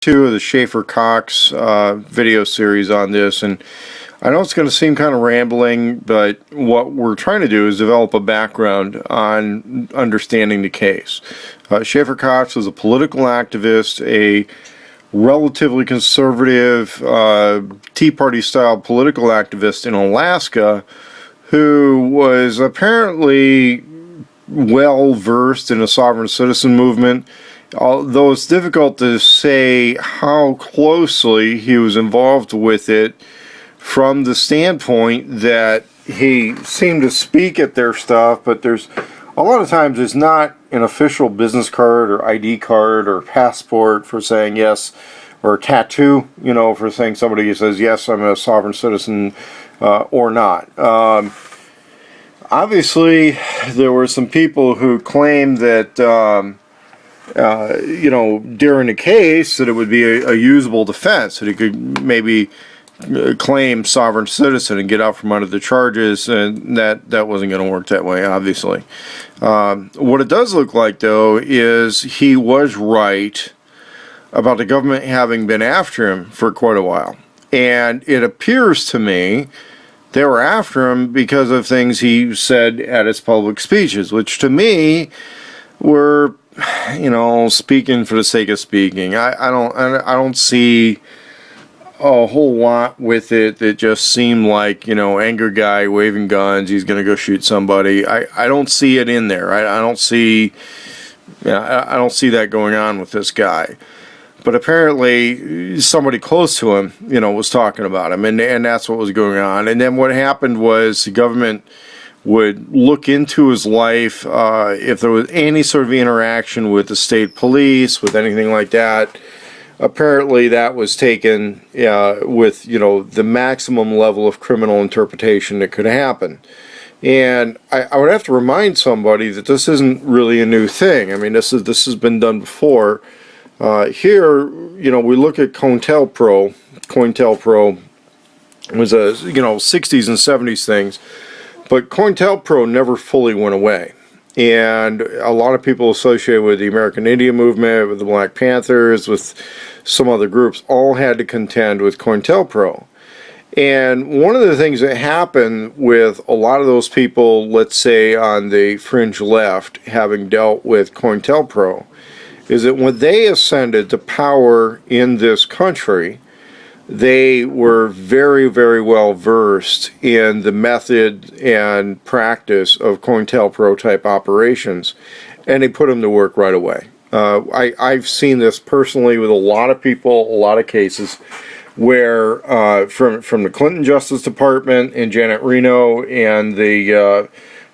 2 of the Shaeffer Cox video series on this, and I know it's going to seem kind of rambling, but what we're trying to do is develop a background on understanding the case. Shaeffer Cox was a political activist, a relatively conservative Tea Party style political activist in Alaska who was apparently well versed in the sovereign citizen movement, although it's difficult to say how closely he was involved with it from the standpoint that he seemed to speak at their stuff, but there's a lot of times there's not an official business card or ID card or passport for saying yes, or a tattoo, for saying somebody says yes, I'm a sovereign citizen or not. Obviously, there were some people who claimed that during the case that it would be a usable defense, that he could maybe claim sovereign citizen and get out from under the charges, and that wasn't going to work that way, obviously. What it does look like, though, is he was right about the government having been after him for quite a while. And it appears to me they were after him because of things he said at his public speeches, which to me were, speaking for the sake of speaking. I don't see a whole lot with it that just seemed like, angry guy waving guns, he's going to go shoot somebody. I don't see it in there. I don't see that going on with this guy. But apparently somebody close to him, was talking about him, and that's what was going on. And then what happened was the government would look into his life, if there was any sort of interaction with the state police, with anything like that. Apparently that was taken with, the maximum level of criminal interpretation that could happen. And I would have to remind somebody that this isn't really a new thing. I mean, this has been done before. Here, we look at COINTELPRO. COINTELPRO was a, 60s and 70s things, but COINTELPRO never fully went away. And a lot of people associated with the American Indian movement, with the Black Panthers, with some other groups, all had to contend with COINTELPRO. And one of the things that happened with a lot of those people, let's say on the fringe left, having dealt with COINTELPRO, is that when they ascended to power in this country, they were very, very well versed in the method and practice of COINTELPRO type operations, and they put them to work right away. I've seen this personally with a lot of people, a lot of cases, where from the Clinton Justice Department and Janet Reno and the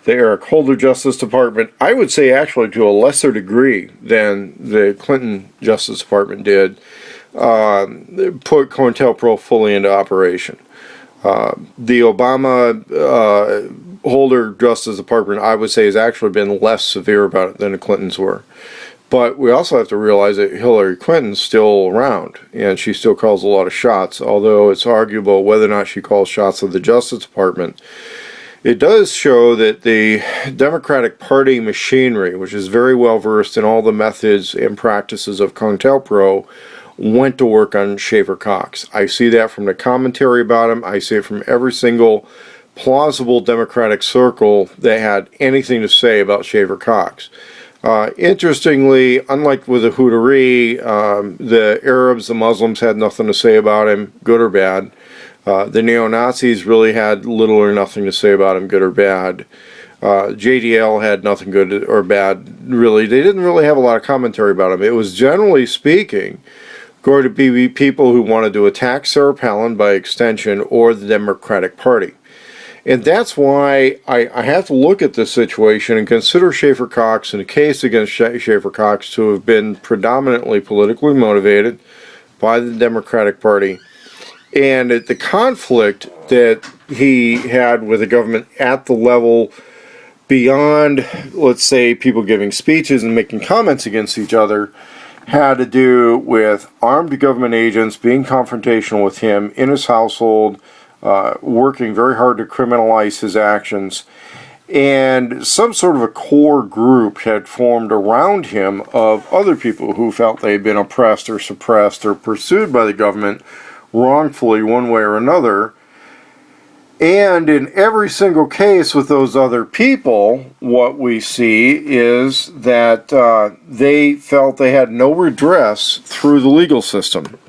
Eric Holder Justice Department, I would say actually to a lesser degree than the Clinton Justice Department did, put COINTELPRO fully into operation. The Obama Holder Justice Department, I would say, has actually been less severe about it than the Clintons were. But we also have to realize that Hillary Clinton's still around, and she still calls a lot of shots, although it's arguable whether or not she calls shots of the Justice Department. It does show that the Democratic Party machinery, which is very well versed in all the methods and practices of COINTELPRO, went to work on Shaeffer Cox. I see that from the commentary about him. I see it from every single plausible Democratic circle that had anything to say about Shaeffer Cox. Interestingly, unlike with the Houthari, the Arabs, the Muslims had nothing to say about him, good or bad. The neo-Nazis really had little or nothing to say about him, good or bad. JDL had nothing good or bad, really. They didn't really have a lot of commentary about him. It was, generally speaking, going to be people who wanted to attack Sarah Palin by extension, or the Democratic Party. And that's why I have to look at this situation and consider Shaeffer Cox and the case against Shaeffer Cox to have been predominantly politically motivated by the Democratic Party. And the conflict that he had with the government at the level beyond, let's say, people giving speeches and making comments against each other, had to do with armed government agents being confrontational with him in his household, working very hard to criminalize his actions. And some sort of a core group had formed around him of other people who felt they had been oppressed or suppressed or pursued by the government wrongfully one way or another. And in every single case with those other people, what we see is that they felt they had no redress through the legal system.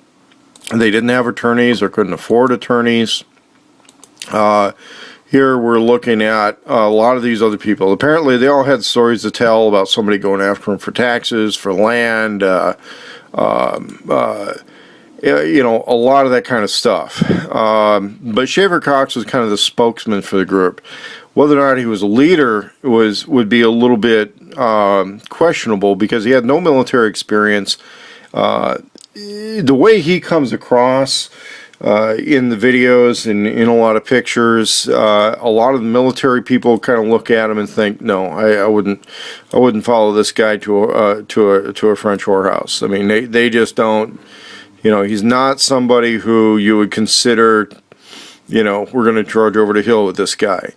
They didn't have attorneys or couldn't afford attorneys. Here we're looking at a lot of these other people. Apparently they all had stories to tell about somebody going after them for taxes, for land, you know, a lot of that kind of stuff. But Shaeffer Cox was kind of the spokesman for the group. Whether or not he was a leader would be a little bit questionable, because he had no military experience. The way he comes across in the videos and in a lot of pictures, a lot of the military people kind of look at him and think, no, I wouldn't follow this guy to a French whorehouse. I mean, they just don't. You know, he's not somebody who you would consider, you know, we're going to charge over the hill with this guy.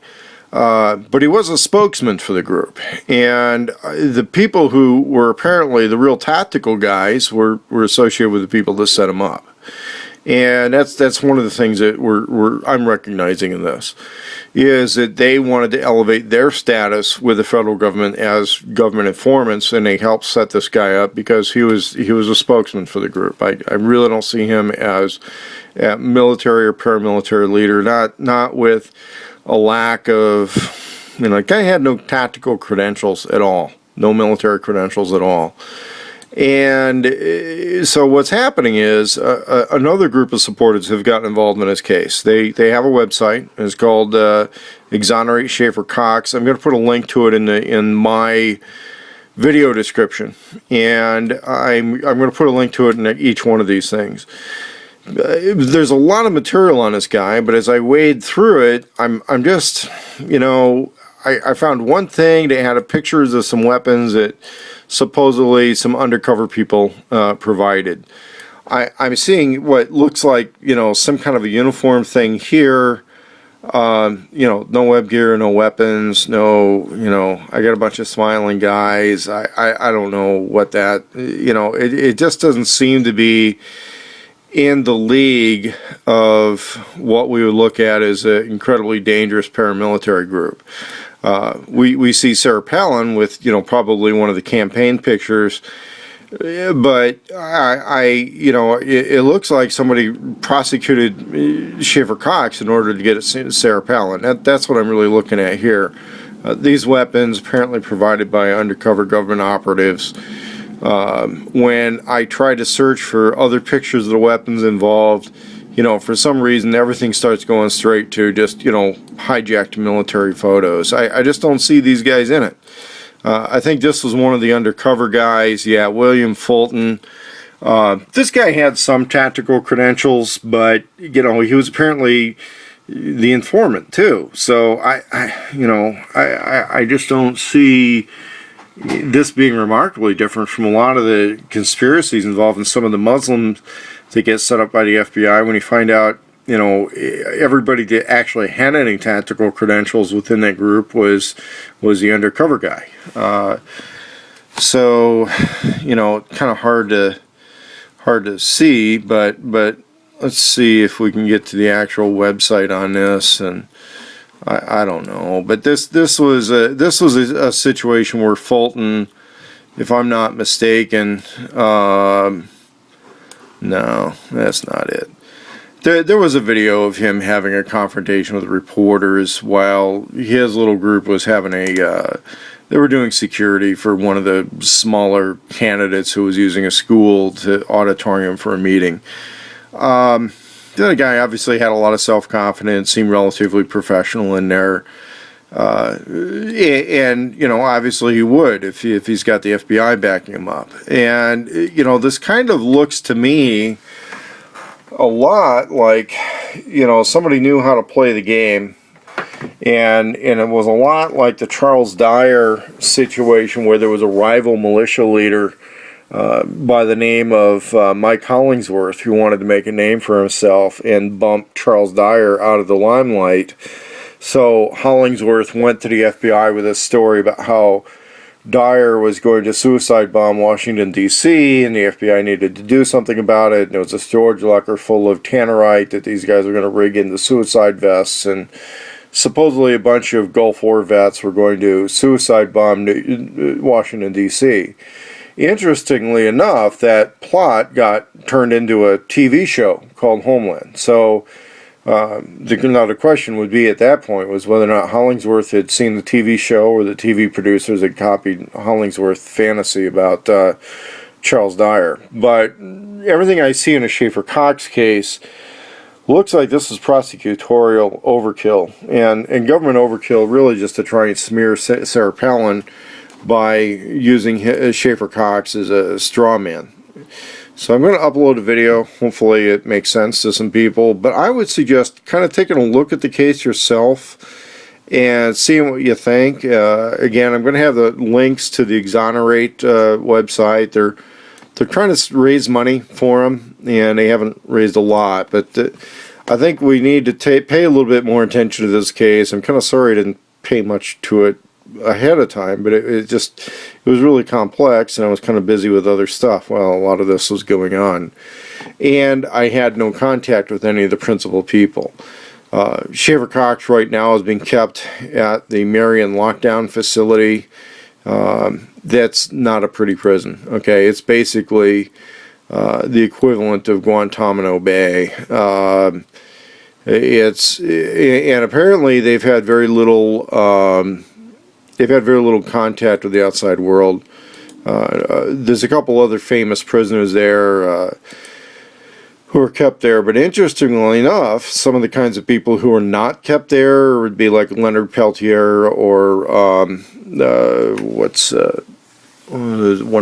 But he was a spokesman for the group. And the people who were apparently the real tactical guys were associated with the people that set him up. And that's one of the things that I'm recognizing in this, is that they wanted to elevate their status with the federal government as government informants, and they helped set this guy up because he was a spokesman for the group. I really don't see him as a military or paramilitary leader, not with a lack of, you know, the guy had no tactical credentials at all, no military credentials at all. And so what's happening is another group of supporters have gotten involved in this case. They have a website. It's called Exonerate Shaeffer Cox. I'm going to put a link to it in my video description, and I'm going to put a link to it in each one of these things. There's a lot of material on this guy, but as I wade through it, I'm just, you know, I found one thing. They had pictures of some weapons that supposedly some undercover people provided. I'm seeing what looks like, you know, some kind of a uniform thing here. You know, no web gear, no weapons, no, you know, I got a bunch of smiling guys. I don't know what that, you know, it just doesn't seem to be in the league of what we would look at as an incredibly dangerous paramilitary group. We see Sarah Palin with, you know, probably one of the campaign pictures, but you know, it looks like somebody prosecuted Shaeffer Cox in order to get at Sarah Palin. That's what I'm really looking at here. These weapons apparently provided by undercover government operatives. When I tried to search for other pictures of the weapons involved, you know, for some reason everything starts going straight to just, you know, hijacked military photos. I just don't see these guys in it. I think this was one of the undercover guys. Yeah, William Fulton. This guy had some tactical credentials, but, you know, he was apparently the informant too. So I just don't see this being remarkably different from a lot of the conspiracies involved in some of the Muslims that get set up by the FBI. When you find out, you know, everybody that actually had any tactical credentials within that group was the undercover guy. So, you know, kind of hard to see, but let's see if we can get to the actual website on this. And I don't know, but this was a situation where Fulton, if I'm not mistaken, no, that's not it. There was a video of him having a confrontation with reporters while his little group was having they were doing security for one of the smaller candidates who was using a school to auditorium for a meeting. The other guy obviously had a lot of self-confidence, seemed relatively professional in there. And, you know, obviously he would if he's got the FBI backing him up. And, you know, this kind of looks to me a lot like, you know, somebody knew how to play the game. And it was a lot like the Charles Dyer situation where there was a rival militia leader by the name of Mike Hollingsworth, who wanted to make a name for himself and bumped Charles Dyer out of the limelight So Hollingsworth went to the FBI with this story about how Dyer was going to suicide bomb Washington, D.C., and the FBI needed to do something about it. And it was a storage locker full of tannerite that these guys were going to rig into suicide vests. And supposedly a bunch of Gulf War vets were going to suicide bomb Washington, D.C. Interestingly enough, that plot got turned into a TV show called Homeland. So the question would be at that point was whether or not Hollingsworth had seen the TV show or the TV producers had copied Hollingsworth fantasy about Charles Dyer. But everything I see in a Shaeffer Cox case looks like this is prosecutorial overkill and government overkill, really just to try and smear Sarah Palin by using Shaeffer Cox as a straw man. So I'm going to upload a video. Hopefully it makes sense to some people. But I would suggest kind of taking a look at the case yourself and seeing what you think. Again, I'm going to have the links to the Exonerate website. They're trying to raise money for them, and they haven't raised a lot. But I think we need to pay a little bit more attention to this case. I'm kind of sorry I didn't pay much to it ahead of time, but it was really complex, and I was kind of busy with other stuff while a lot of this was going on, and I had no contact with any of the principal people. Shaeffer Cox right now is being kept at the Marion lockdown facility. That's not a pretty prison. Okay, it's basically the equivalent of Guantanamo Bay. And apparently they've had very little. They've had very little contact with the outside world. There's a couple other famous prisoners there who are kept there, but interestingly enough, some of the kinds of people who are not kept there would be like Leonard Peltier or one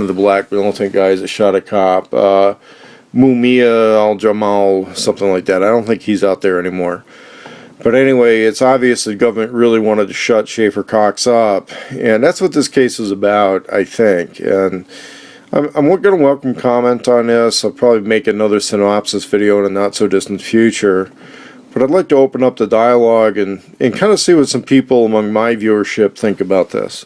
of the black militant guys that shot a cop, Mumia al-Jamal, something like that. I don't think he's out there anymore. But anyway, it's obvious the government really wanted to shut Shaeffer Cox up, and that's what this case is about, I think. And I'm going to welcome comment on this. I'll probably make another synopsis video in a not-so-distant future. But I'd like to open up the dialogue and kind of see what some people among my viewership think about this.